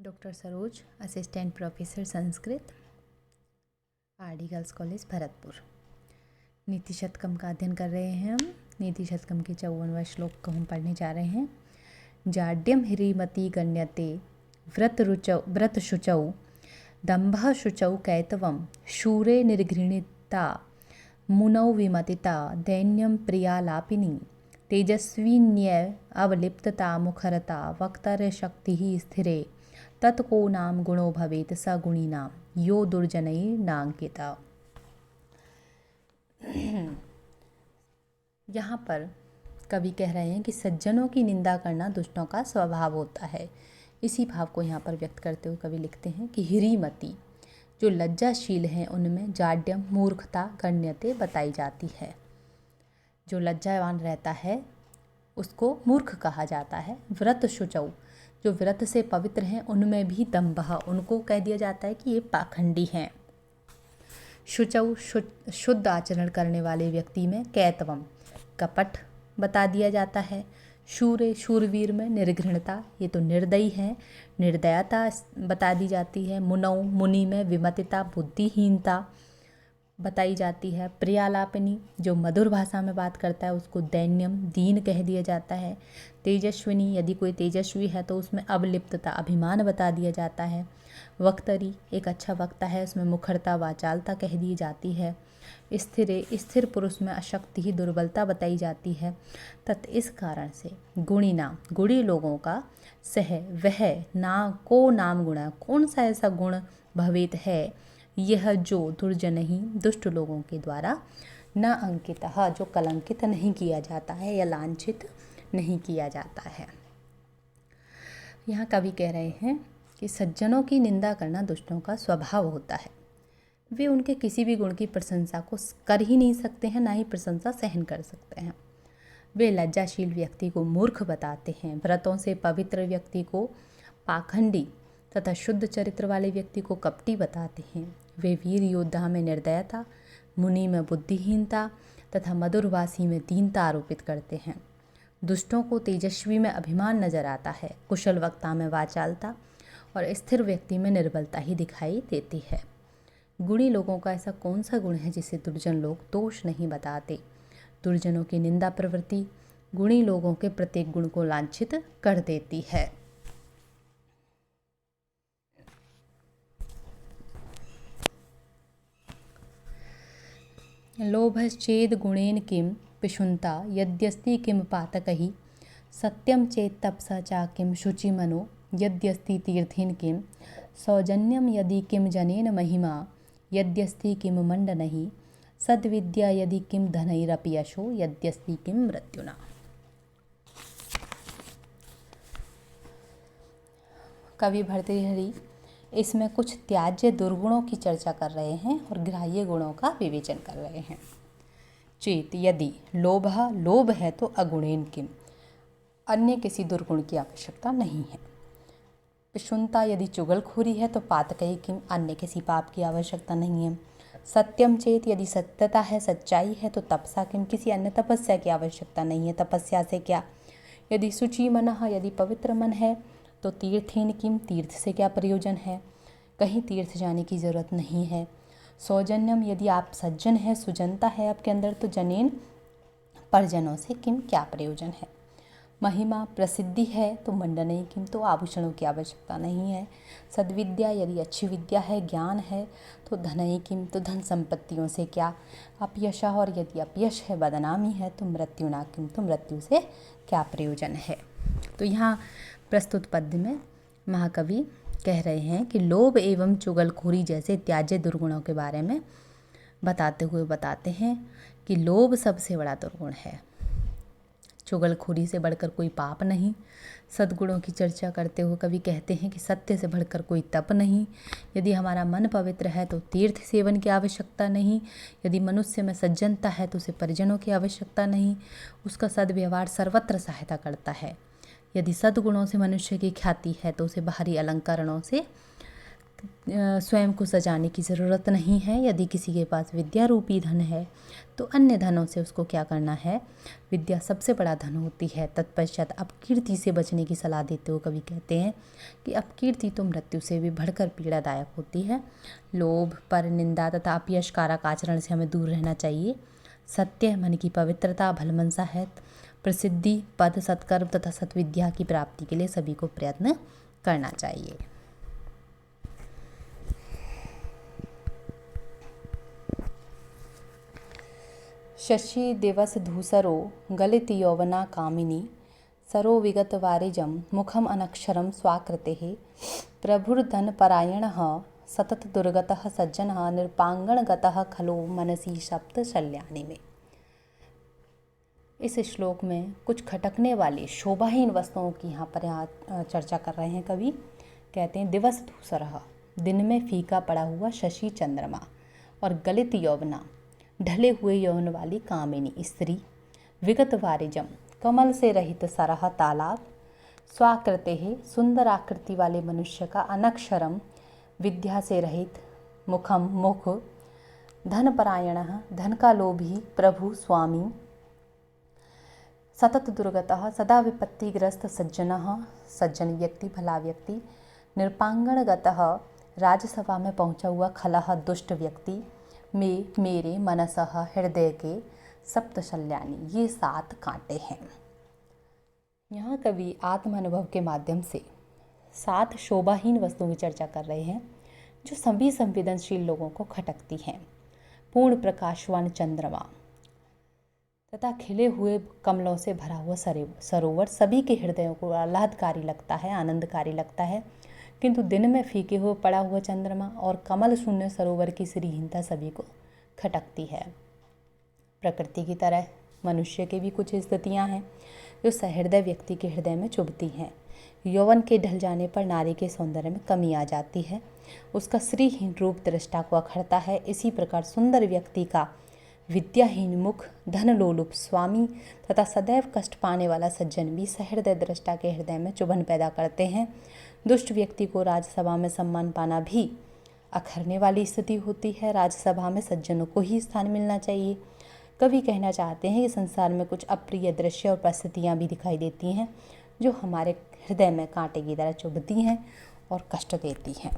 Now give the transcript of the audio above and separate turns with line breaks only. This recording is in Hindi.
Doctor Saroj, assistant professor Sanskrit, RD girls college Bharatpur. नीति शतकम का अध्ययन कर रहे हैं हम। नीति शतकम के 54वां श्लोक को हम पढ़ने जा रहे हैं। जाड्यम ह्रीमती गण्यते व्रत शुचौ दम्भ शुचौ कैतवम शूरे निर्घृणिता मुनौ विमतिता दैन्यम प्रियालापिनी तेजस्विन्य अवलिप्तता मुखरता वक्तर शक्ति स्थिरे तत्को नाम गुणो भवेत स गुणी नाम यो दुर्जनई नांकिता। यहाँ पर कवि कह रहे हैं कि सज्जनों की निंदा करना दुष्टों का स्वभाव होता है। इसी भाव को यहाँ पर व्यक्त करते हुए कवि लिखते हैं कि ह्रीमती जो लज्जाशील हैं उनमें जाड्यम मूर्खता गण्यते बताई जाती है। जो लज्जावान रहता है उसको मूर्ख कहा जाता है। व्रत शुचौ जो व्रत से पवित्र हैं उनमें भी दम्भ उनको कह दिया जाता है कि ये पाखंडी हैं। शुचौ शुद्ध आचरण करने वाले व्यक्ति में कैतवम कपट बता दिया जाता है। शूरे शूरवीर में निर्घृणता ये तो निर्दयी है, निर्दयता बता दी जाती है। मुनौ मुनि में विमतिता बुद्धिहीनता बताई जाती है। प्रियालापिनी जो मधुर भाषा में बात करता है उसको दैन्यम दीन कह दिया जाता है। तेजस्विनी यदि कोई तेजस्वी है तो उसमें अवलिप्तता अभिमान बता दिया जाता है। वक्तरी एक अच्छा वक्ता है उसमें मुखरता वाचालता कह दी जाती है। स्थिर पुरुष में अशक्ति ही दुर्बलता बताई जाती है। तत् इस कारण से गुणी नाम गुणी लोगों का सह वह ना को नाम गुणा कौन सा ऐसा गुण भवेत है यह जो दुर्जन ही दुष्ट लोगों के द्वारा न अंकित जो कलंकित नहीं किया जाता है या लांछित नहीं किया जाता है। यहाँ कवि कह रहे हैं कि सज्जनों की निंदा करना दुष्टों का स्वभाव होता है। वे उनके किसी भी गुण की प्रशंसा को कर ही नहीं सकते हैं, ना ही प्रशंसा सहन कर सकते हैं। वे लज्जाशील व्यक्ति को मूर्ख बताते हैं, व्रतों से पवित्र व्यक्ति को पाखंडी तथा शुद्ध चरित्र वाले व्यक्ति को कपटी बताते हैं। वे वीर योद्धा में निर्दयता, मुनि में बुद्धिहीनता तथा मधुरवासी में दीनता आरोपित करते हैं। दुष्टों को तेजस्वी में अभिमान नजर आता है, कुशल वक्ता में वाचालता और स्थिर व्यक्ति में निर्बलता ही दिखाई देती है। गुणी लोगों का ऐसा कौन सा गुण है जिसे दुर्जन लोग दोष नहीं बताते। दुर्जनों की निंदा प्रवृत्ति गुणी लोगों के प्रत्येक गुण को लांछित कर देती है। लोभश्चेद गुणेन किम पिशुनता यद्यस्ति किम पातकहि सत्यम चेत तपसा चा किम शुचिमनो यद्यस्ति तीर्थेन किम सौजन्यम यदि किम जनेन महिमा यद्यस्ति किम मंडनहि सद्विद्या यदि किम धनैरपि यशो यद्यस्ति किम मृत्युना। कवि भर्तृहरि इसमें कुछ त्याज्य दुर्गुणों की चर्चा कर रहे हैं और ग्राह्य गुणों का विवेचन कर रहे हैं। चेत यदि लोभ है तो अगुणेन किम अन्य किसी दुर्गुण की आवश्यकता नहीं है। पिशुनता यदि चुगलखोरी है तो पातकई किम अन्य किसी पाप की आवश्यकता नहीं है। सत्यम चेत यदि सत्यता है सच्चाई है तो तपसा किम किसी अन्य तपस्या की आवश्यकता नहीं है। तपस्या से क्या। यदि शुचि मन यदि पवित्र मन है तो तीर्थेन किम तीर्थ से क्या प्रयोजन है, कहीं तीर्थ जाने की ज़रूरत नहीं है। सौजन्यम यदि आप सज्जन है सुजनता है आपके अंदर तो जनेन परिजनों से किम क्या प्रयोजन है। महिमा प्रसिद्धि है तो मंडनई किम तो आभूषणों की आवश्यकता नहीं है। सद्विद्या यदि अच्छी विद्या है ज्ञान है तो धनई किम तो धन संपत्तियों से क्या। अपयश और यदि अपयश है बदनामी है तो मृत्युना किम तो मृत्यु से क्या प्रयोजन है। तो यहाँ प्रस्तुत पद्य में महाकवि कह रहे हैं कि लोभ एवं चुगलखोरी जैसे त्याज्य दुर्गुणों के बारे में बताते हुए बताते हैं कि लोभ सबसे बड़ा दुर्गुण है, चुगलखोरी से बढ़कर कोई पाप नहीं। सद्गुणों की चर्चा करते हुए कवि कहते हैं कि सत्य से बढ़कर कोई तप नहीं। यदि हमारा मन पवित्र है तो तीर्थ सेवन की आवश्यकता नहीं। यदि मनुष्य में सज्जनता है तो उसे परिजनों की आवश्यकता नहीं। उसका सद्व्यवहार सर्वत्र सहायता करता है। यदि सद्गुणों से मनुष्य की ख्याति है तो उसे बाहरी अलंकरणों से स्वयं को सजाने की ज़रूरत नहीं है। यदि किसी के पास विद्या रूपी धन है तो अन्य धनों से उसको क्या करना है, विद्या सबसे बड़ा धन होती है। तत्पश्चात अपकीर्ति से बचने की सलाह देते हुए कवि कहते हैं कि अपकीर्ति तो मृत्यु से भी बढ़कर पीड़ादायक होती है। लोभ, पर निंदा तथा अपयशकारक आचरण से हमें दूर रहना चाहिए। सत्य, मन की पवित्रता, भलमनसा है, प्रसिद्धि, पद, सत्कर्म तथा सत्विद्या की प्राप्ति के लिए सभी को प्रयत्न करना चाहिए। शशि दिवस धूसरो गलित यौवना कामिनी सरो विगत वारिजम मुखम अनक्षरम स्वाकृते प्रभुर्धन परायणः सतत दुर्गतः सज्जनः निरपांगणगतः खलो मनसी सप्त शल्यानि में। इस श्लोक में कुछ खटकने वाली शोभाहीन वस्तुओं की यहाँ पर चर्चा कर रहे हैं कवि। कहते हैं दिवस धूसरः, दिन में फीका पड़ा हुआ शशि चंद्रमा, और गलित यौवना, ढले हुए यौवन वाली कामिनी स्त्री, विगत वारिजम, कमल से रहित सरह तालाब, स्वाकृते, सुंदर आकृति वाले मनुष्य का, अनक्षरम, विद्या से रहित, मुखम, मुख, धन परायणः, धन का लोभी, प्रभु स्वामी, सतत दुर्गतः, सदा विपत्तिग्रस्त, सज्जनः, सज्जन व्यक्ति, भला व्यक्ति, निरपांगणगतः, राजसभा में पहुंचा हुआ खलह, दुष्ट व्यक्ति, में मेरे मनसः, हृदय के, सप्तशल्यानि, ये 7 कांटे हैं। यहाँ कवि आत्म अनुभव के माध्यम से 7 शोभाहीन वस्तुओं की चर्चा कर रहे हैं जो सभी संवेदनशील लोगों को खटकती हैं। पूर्ण प्रकाशवान चंद्रमा तथा खिले हुए कमलों से भरा हुआ सरोवर सभी के हृदयों को आह्लादकारी लगता है, आनंदकारी लगता है, किंतु दिन में फीके हुए पड़ा हुआ चंद्रमा और कमल शून्य सरोवर की श्रीहीनता सभी को खटकती है। प्रकृति की तरह मनुष्य की भी कुछ स्थितियां हैं जो सहृदय व्यक्ति के हृदय में चुभती हैं। यौवन के ढल जाने पर नारी के सौंदर्य में कमी आ जाती है, उसका श्रीहीन रूप दृष्टा को अखड़ता है। इसी प्रकार सुंदर व्यक्ति का विद्याहीन मुख, धन लोलुप स्वामी तथा सदैव कष्ट पाने वाला सज्जन भी सहृदय दृष्टा के हृदय में चुभन पैदा करते हैं। दुष्ट व्यक्ति को राजसभा में सम्मान पाना भी अखरने वाली स्थिति होती है। राजसभा में सज्जनों को ही स्थान मिलना चाहिए। कवि कहना चाहते हैं कि संसार में कुछ अप्रिय दृश्य और परिस्थितियाँ भी दिखाई देती हैं जो हमारे हृदय में कांटे की तरह चुभती हैं और कष्ट देती हैं।